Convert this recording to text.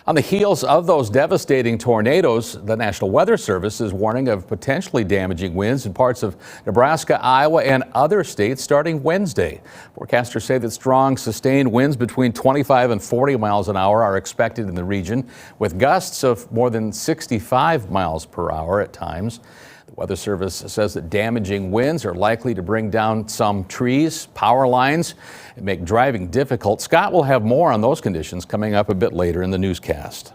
On the heels of those devastating tornadoes, the National Weather Service is warning of potentially damaging winds in parts of Nebraska, Iowa, and other states starting Wednesday. Forecasters say that strong, sustained winds between 25 and 40 miles an hour are expected in the region, with gusts of more than 65 miles per hour at times. The Weather Service says that damaging winds are likely to bring down some trees, power lines, and make driving difficult. Scott will have more on those conditions coming up a bit later in the newscast.